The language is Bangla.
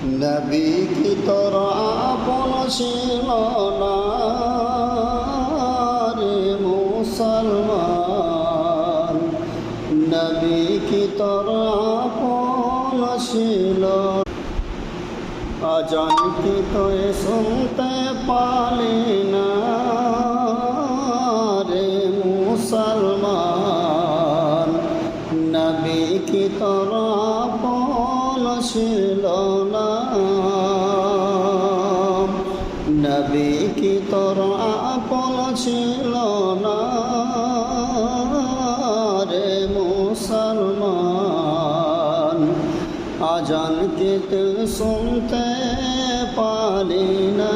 নবী কি তোর আপন ছিল না রে মুসলমান, নবী কি তোর আপন ছিল। আজান কি তোয় শুনতে পালি না রে মুসলমান, নবী কি তোর আপন ছিল না, নবী কি তোর আপন ছিল না রে মুসলমান। আজান কি তুই শুনতে পালি না।